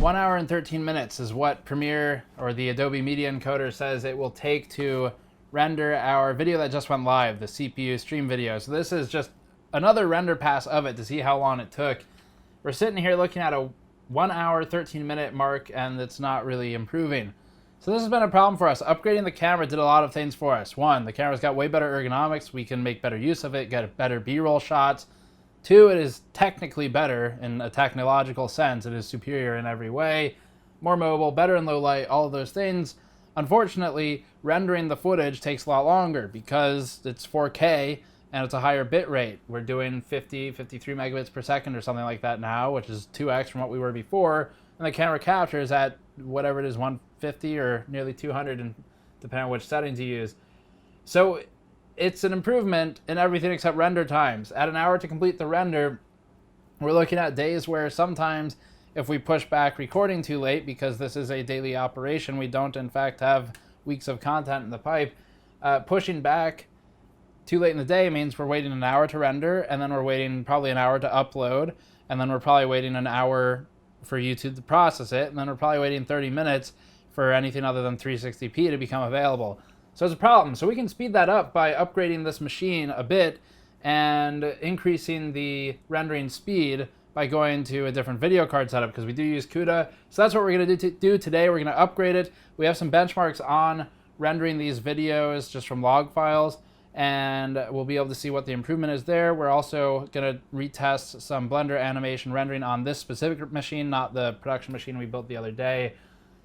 1 hour and 13 minutes is what Premiere or the Adobe Media Encoder says it will take to render our video that just went live, the CPU stream video. So this is just another render pass of it to see how long it took. We're sitting here looking at a 1 hour, 13 minute mark, and it's not really improving. So this has been a problem for us. Upgrading the camera did a lot of things for us. One, the camera's got way better ergonomics. We can make better use of it, get better B-roll shots. Two, it is technically better in a technological sense. It is superior in every way, more mobile, better in low light, all of those things. Unfortunately, rendering the footage takes a lot longer because it's 4K and it's a higher bit rate. We're doing 50, 53 megabits per second or something like that now, which is 2x from what we were before. And the camera captures at whatever it is, 150 or nearly 200, and depending on which settings you use. So it's an improvement in everything except render times. At an hour to complete the render, we're looking at days where sometimes if we push back recording too late, because this is a daily operation, we don't in fact have weeks of content in the pipe, pushing back too late in the day means we're waiting an hour to render, and then we're waiting probably an hour to upload, and then we're probably waiting an hour for YouTube to process it, and then we're probably waiting 30 minutes for anything other than 360p to become available. So it's a problem. So we can speed that up by upgrading this machine a bit and increasing the rendering speed by going to a different video card setup, because we do use CUDA. So that's what we're going to do today. We're going to upgrade it. We have some benchmarks on rendering these videos just from log files, and we'll be able to see what the improvement is there. We're also going to retest some Blender animation rendering on this specific machine, not the production machine we built the other day.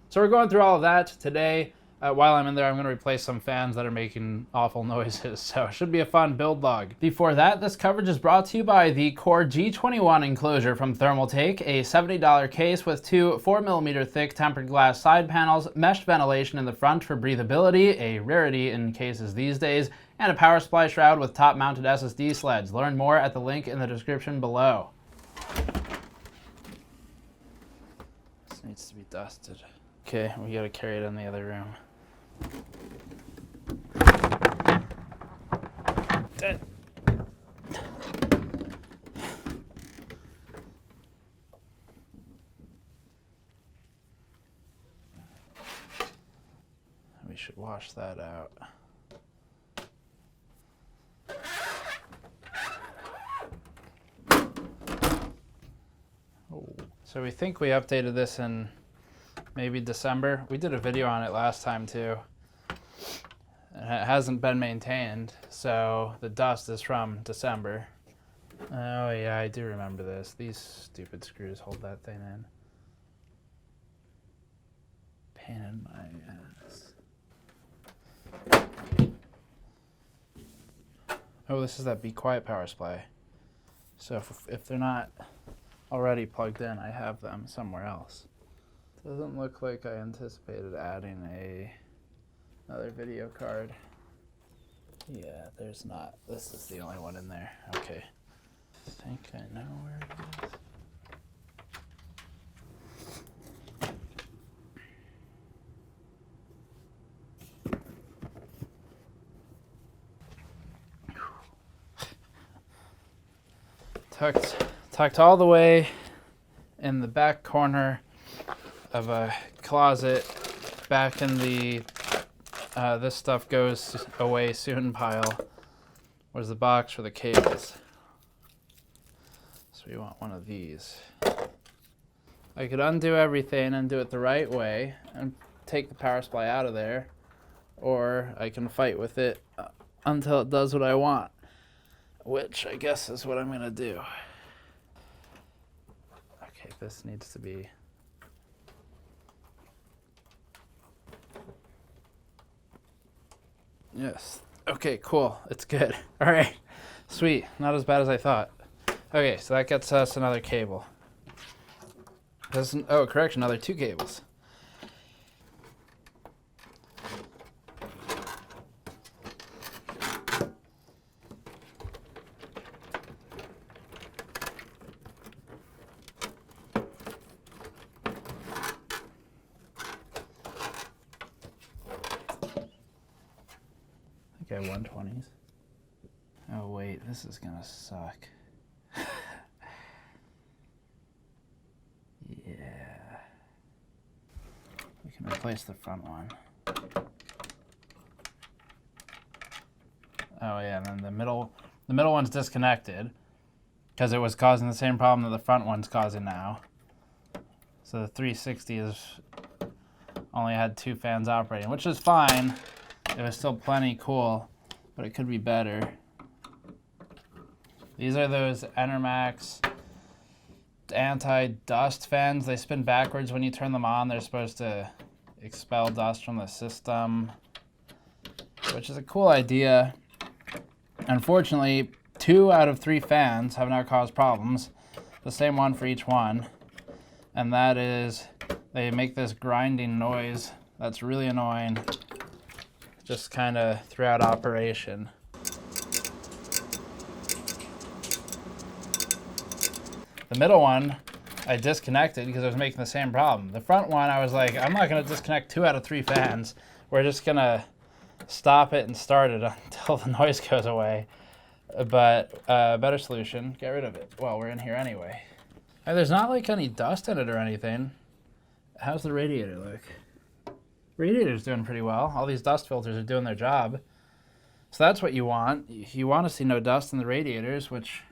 So we're going through all of that today. While I'm in there, I'm going to replace some fans that are making awful noises, so it should be a fun build log. Before that, this coverage is brought to you by the Core G21 enclosure from Thermaltake, a $70 case with two 4mm thick tempered glass side panels, meshed ventilation in the front for breathability, a rarity in cases these days, and a power supply shroud with top-mounted SSD sleds. Learn more at the link in the description below. This needs to be dusted. Okay, we gotta carry it in the other room. We should wash that out. Oh. So we think we updated this in maybe December. We did a video on it last time too. It hasn't been maintained, so the dust is from December. Oh yeah, I do remember this. These stupid screws hold that thing in. Pain in my ass. Oh, this is that Be Quiet power supply. So if they're not already plugged in, I have them somewhere else. Doesn't look like I anticipated adding another video card. Yeah, there's not. This is the only one in there. Okay. I think I know where it is. Tucked all the way in the back corner of a closet, back in the this stuff goes away soon pile. Where's the box for the cables? So we want one of these. I could undo everything and do it the right way and take the power supply out of there, or I can fight with it until it does what I want, which I guess is what I'm gonna do. Okay, this needs to be. Yes. Okay, cool. It's good. All right. Sweet. Not as bad as I thought. Okay, so that gets us another cable. Oh, correction, another two cables. Okay, 120s. Oh wait, this is gonna suck. Yeah. can replace the front one. Oh yeah, and then the middle one's disconnected because it was causing the same problem that the front one's causing now. So the 360 is only had 2 fans operating, which is fine. It was still plenty cool, but it could be better. These are those Enermax anti-dust fans. They spin backwards when you turn them on. They're supposed to expel dust from the system, which is a cool idea. Unfortunately, 2 out of 3 fans have now caused problems. The same one for each one. And that is, they make this grinding noise that's really annoying, just kind of throughout operation. The middle one, I disconnected because it was making the same problem. The front one, I was like, I'm not going to disconnect 2 out of 3 fans. We're just going to stop it and start it until the noise goes away. But better solution, get rid of it. Well, we're in here anyway. And there's not like any dust in it or anything. How's the radiator look? Radiator's doing pretty well. All these dust filters are doing their job. So that's what you want. You want to see no dust in the radiators, which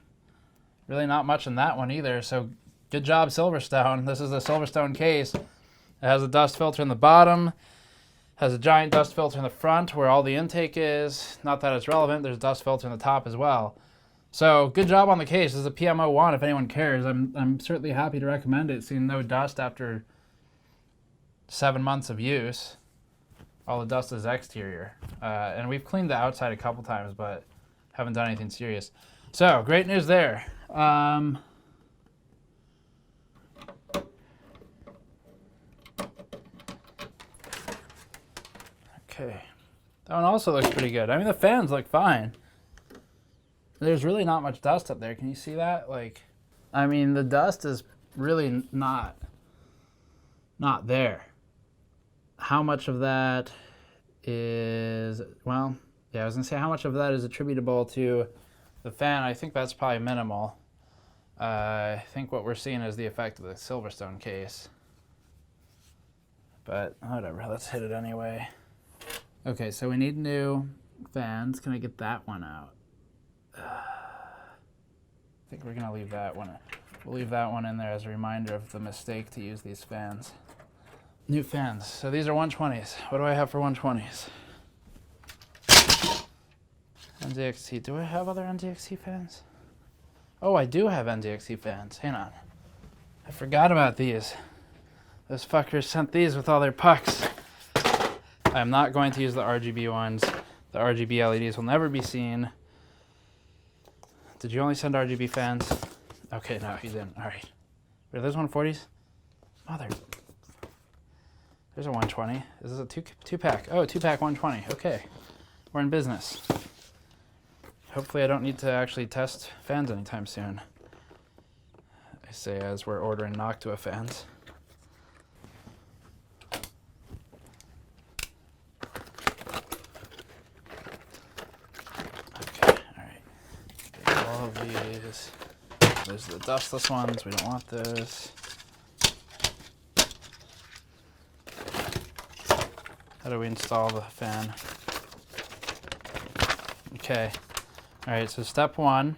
really not much in that one either. So good job, Silverstone. This is the Silverstone case. It has a dust filter in the bottom, has a giant dust filter in the front where all the intake is. Not that it's relevant, there's a dust filter in the top as well. So good job on the case. This is a PM01 if anyone cares. I'm certainly happy to recommend it, seeing no dust after 7 months of use. All the dust is exterior. And we've cleaned the outside a couple times, but haven't done anything serious. So great news there. Okay, that one also looks pretty good. I mean, the fans look fine. There's really not much dust up there. Can you see that? Like, I mean, the dust is really not there. How much of that is, well, yeah, I was gonna say how much of that is attributable to the fan. I think that's probably minimal. I think what we're seeing is the effect of the Silverstone case. But whatever, let's hit it anyway. Okay, so we need new fans. Can I get that one out? I think we're gonna leave that one. We'll leave that one in there as a reminder of the mistake to use these fans. New fans. So these are 120s. What do I have for 120s? NZXT. Do I have other NZXT fans? Oh, I do have NZXT fans. Hang on. I forgot about these. Those fuckers sent these with all their pucks. I'm not going to use the RGB ones. The RGB LEDs will never be seen. Did you only send RGB fans? Okay, no, you didn't. All right. Are those 140s? Mother. There's a 120. Is this a two-pack? Oh, two-pack 120. Okay. We're in business. Hopefully I don't need to actually test fans anytime soon. I say as we're ordering Noctua fans. These. Those are the dustless ones. We don't want those. How do we install the fan? Okay. All right, so step 1.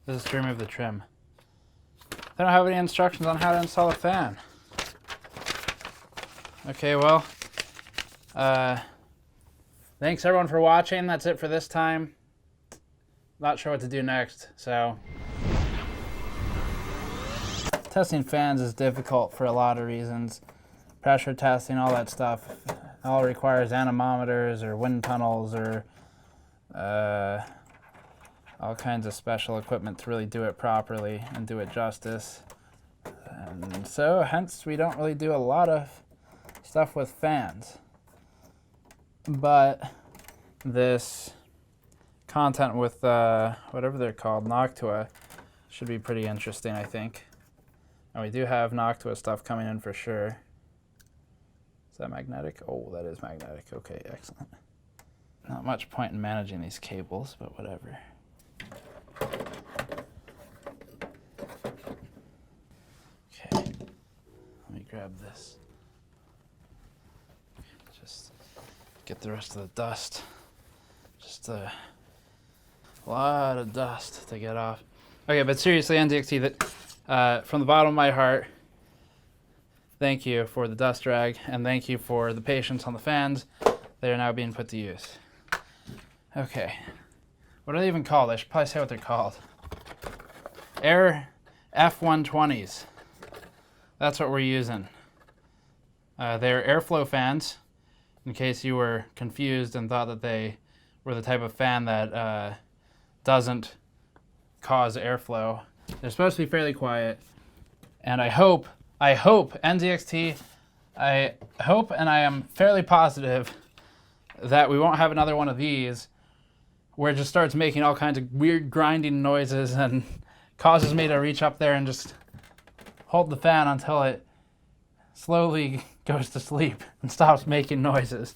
This is to remove the trim. They don't have any instructions on how to install a fan. Okay, well, thanks everyone for watching. That's it for this time. Not sure what to do next, so. Testing fans is difficult for a lot of reasons. Pressure testing, all that stuff. It all requires anemometers or wind tunnels or all kinds of special equipment to really do it properly and do it justice. And so, hence, we don't really do a lot of stuff with fans. But this content with whatever they're called, Noctua, should be pretty interesting, I think. And we do have Noctua stuff coming in for sure. Is that magnetic? Oh, that is magnetic. Okay, excellent. Not much point in managing these cables, but whatever. Okay. grab this. Just get the rest of the dust. Just a lot of dust to get off. Okay, but seriously, NZXT, that from the bottom of my heart, thank you for the dust rag, and thank you for the patience on the fans. They are now being put to use. Okay. What are they even called? I should probably say what they're called. Air F120s. That's what we're using. They're airflow fans, in case you were confused and thought that they were the type of fan that doesn't cause airflow. They're supposed to be fairly quiet. And I hope, NZXT, I hope and I am fairly positive that we won't have another one of these where it just starts making all kinds of weird grinding noises and causes me to reach up there and just hold the fan until it slowly goes to sleep and stops making noises.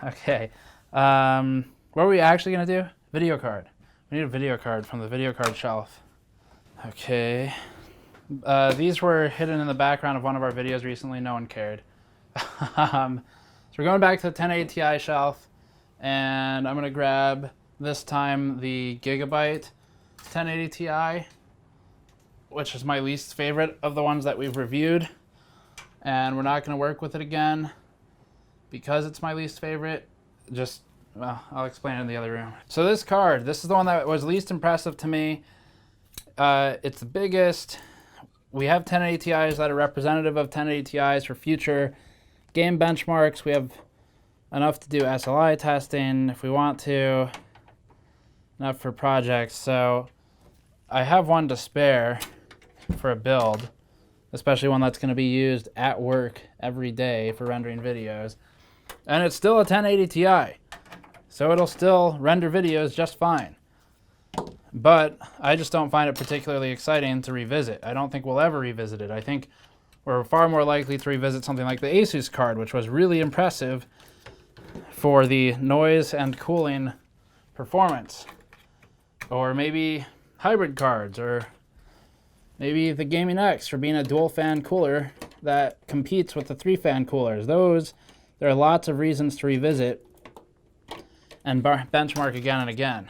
Okay. What are we actually going to do? Video card. We need a video card from the video card shelf. Okay. These were hidden in the background of one of our videos recently. No one cared. So we're going back to the 1080 Ti shelf, and I'm going to grab, this time, the Gigabyte 1080 Ti, which is my least favorite of the ones that we've reviewed. And we're not going to work with it again because it's my least favorite. Well, I'll explain it in the other room. So this card, this is the one that was least impressive to me. It's the biggest. We have 1080 Ti's that are representative of 1080 Ti's for future game benchmarks. We have enough to do SLI testing if we want to, enough for projects. So I have one to spare for a build, especially one that's going to be used at work every day for rendering videos. And it's still a 1080 Ti, so it'll still render videos just fine. But I just don't find it particularly exciting to revisit. I don't think we'll ever revisit it. I think we're far more likely to revisit something like the Asus card, which was really impressive for the noise and cooling performance. Or maybe hybrid cards, or maybe the Gaming X for being a dual fan cooler that competes with the 3-fan coolers. There are lots of reasons to revisit and benchmark again and again,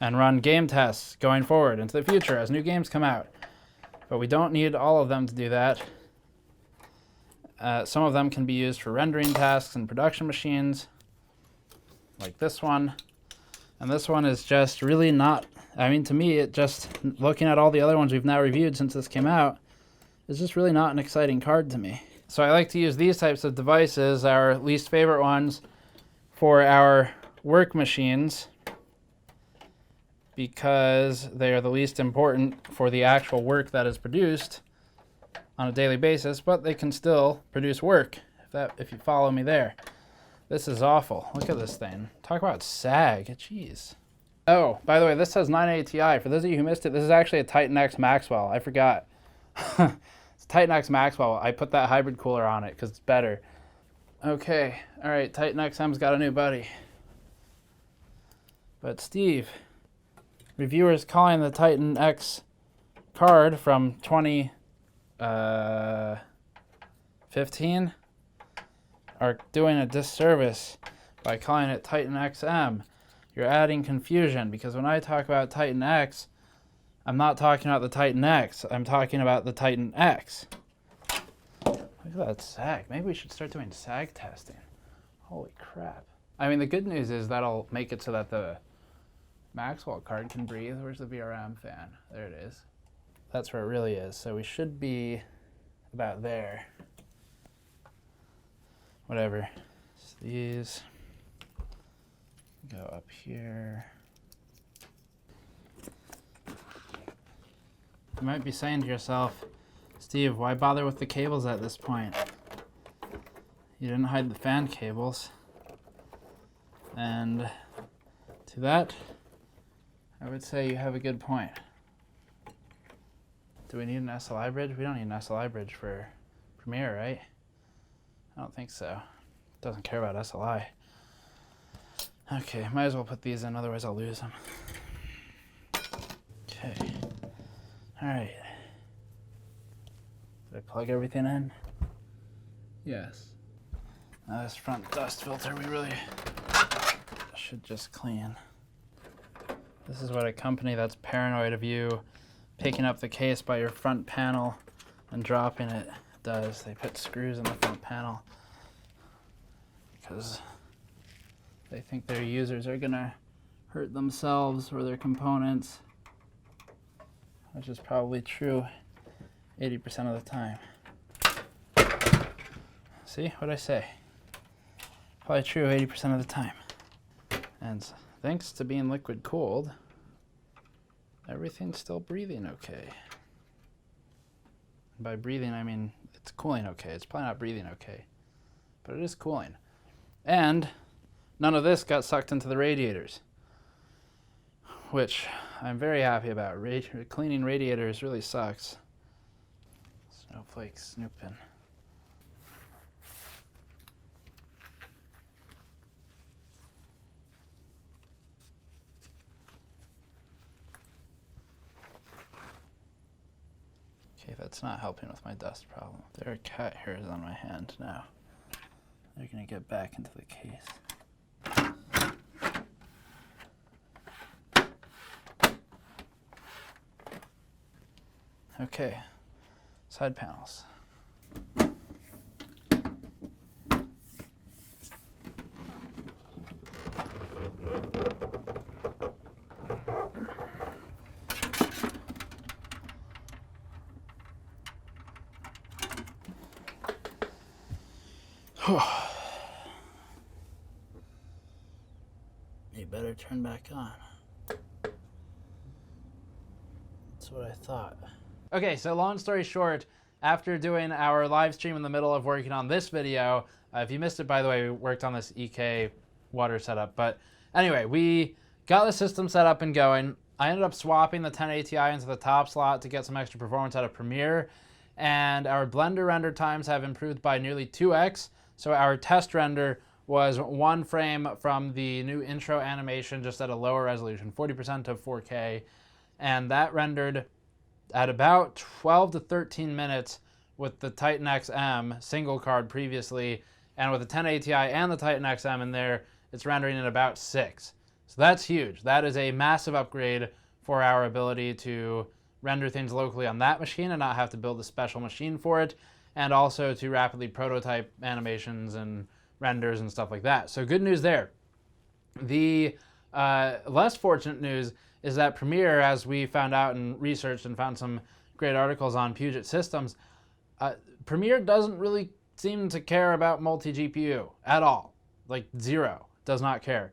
and run game tests going forward into the future as new games come out. But we don't need all of them to do that. Some of them can be used for rendering tasks and production machines, like this one. And this one is just really not, I mean, to me, it just, looking at all the other ones we've now reviewed since this came out, is just really not an exciting card to me. So I like to use these types of devices, our least favorite ones, for our work machines, because they are the least important for the actual work that is produced on a daily basis, but they can still produce work, if you follow me there. This is awful. Look at this thing. Talk about sag. Jeez. Oh, by the way, this says 980 Ti. For those of you who missed it, this is actually a Titan X Maxwell. I forgot. It's Titan X Maxwell. I put that hybrid cooler on it because it's better. Okay. All right. Titan XM's got a new buddy. But Steve, reviewers calling the Titan X card from 2015 are doing a disservice by calling it Titan XM. You're adding confusion, because when I talk about Titan X, I'm not talking about the Titan X. I'm talking about the Titan X. Look at that sag. Maybe we should start doing sag testing. Holy crap. I mean, the good news is that'll make it so that the Maxwell card can breathe. Where's the VRM fan? There it is. That's where it really is. So we should be about there. Whatever. So these go up here. You might be saying to yourself, Steve, why bother with the cables at this point? You didn't hide the fan cables. And to that, I would say you have a good point. Do we need an SLI bridge? We don't need an SLI bridge for Premiere, right? I don't think so. It doesn't care about SLI. Okay, might as well put these in, otherwise I'll lose them. Okay. All right. Did I plug everything in? Yes. Now this front dust filter we really should just clean. This is what a company that's paranoid of you picking up the case by your front panel and dropping it does. They put screws in the front panel because they think their users are gonna hurt themselves or their components, which is probably true 80% of the time. See, what'd I say? Probably true 80% of the time. And thanks to being liquid cooled, everything's still breathing okay. And by breathing, I mean it's cooling okay. It's probably not breathing okay, but it is cooling. And none of this got sucked into the radiators, which I'm very happy about. Cleaning radiators really sucks. Snowflakes snooping. Okay, that's not helping with my dust problem. There are cat hairs on my hand now. They're gonna get back into the case. Okay, side panels. You better turn back on. That's what I thought. Okay, so long story short, after doing our live stream in the middle of working on this video, if you missed it, by the way, we worked on this EK water setup. But anyway, we got the system set up and going. I ended up swapping the 1080 Ti into the top slot to get some extra performance out of Premiere. And our Blender render times have improved by nearly 2x. So our test render was 1 frame from the new intro animation, just at a lower resolution, 40% of 4K. And that rendered at about 12 to 13 minutes with the Titan XM single card previously. And with the 1080 Ti and the Titan XM in there, it's rendering in about 6. So that's huge. That is a massive upgrade for our ability to render things locally on that machine and not have to build a special machine for it, and also to rapidly prototype animations and renders and stuff like that. So good news there. The less fortunate news is that Premiere, as we found out and researched and found some great articles on Puget Systems, Premiere doesn't really seem to care about multi-GPU at all. Like zero, does not care.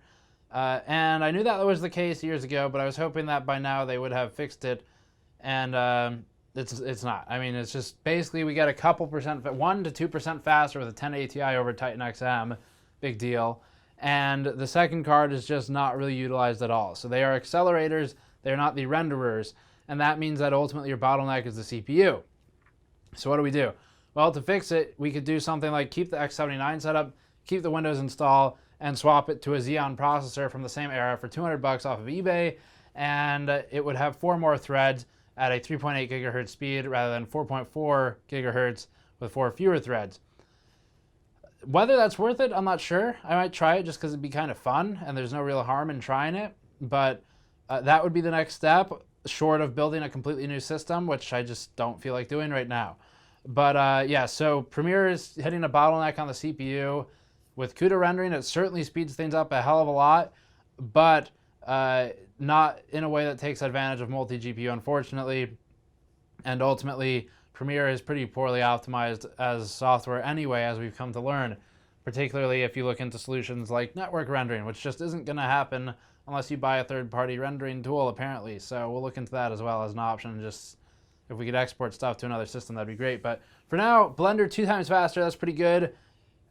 And I knew that was the case years ago, but I was hoping that by now they would have fixed it, and it's not. I mean, it's just basically we get a couple percent, 1 to 2% faster with a 1080 Ti over Titan XM, big deal. And the second card is just not really utilized at all. So they are accelerators, they're not the renderers, and that means that ultimately your bottleneck is the CPU. So what do we do? Well, to fix it, we could do something like keep the X79 setup, keep the Windows install, and swap it to a Xeon processor from the same era for $200 off of eBay, and it would have 4 more threads at a 3.8 gigahertz speed rather than 4.4 gigahertz with 4 fewer threads. Whether that's worth it, I'm not sure. I might try it just because it'd be kind of fun, and there's no real harm in trying it, but that would be the next step, short of building a completely new system, which I just don't feel like doing right now. But yeah, so Premiere is hitting a bottleneck on the CPU. With CUDA rendering, it certainly speeds things up a hell of a lot, but not in a way that takes advantage of multi-GPU, unfortunately. And ultimately, Premiere is pretty poorly optimized as software anyway, as we've come to learn, particularly if you look into solutions like network rendering, which just isn't going to happen unless you buy a third-party rendering tool, apparently. So we'll look into that as well as an option. Just if we could export stuff to another system, that'd be great. But for now, Blender 2 times faster, that's pretty good.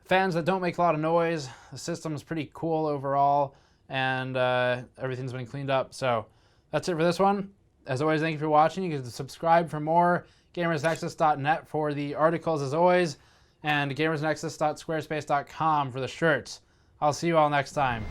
Fans that don't make a lot of noise, the system's pretty cool overall, and everything's been cleaned up. So that's it for this one. As always, thank you for watching. You can subscribe for more, gamersnexus.net for the articles as always, and gamersnexus.squarespace.com for the shirts. I'll see you all next time.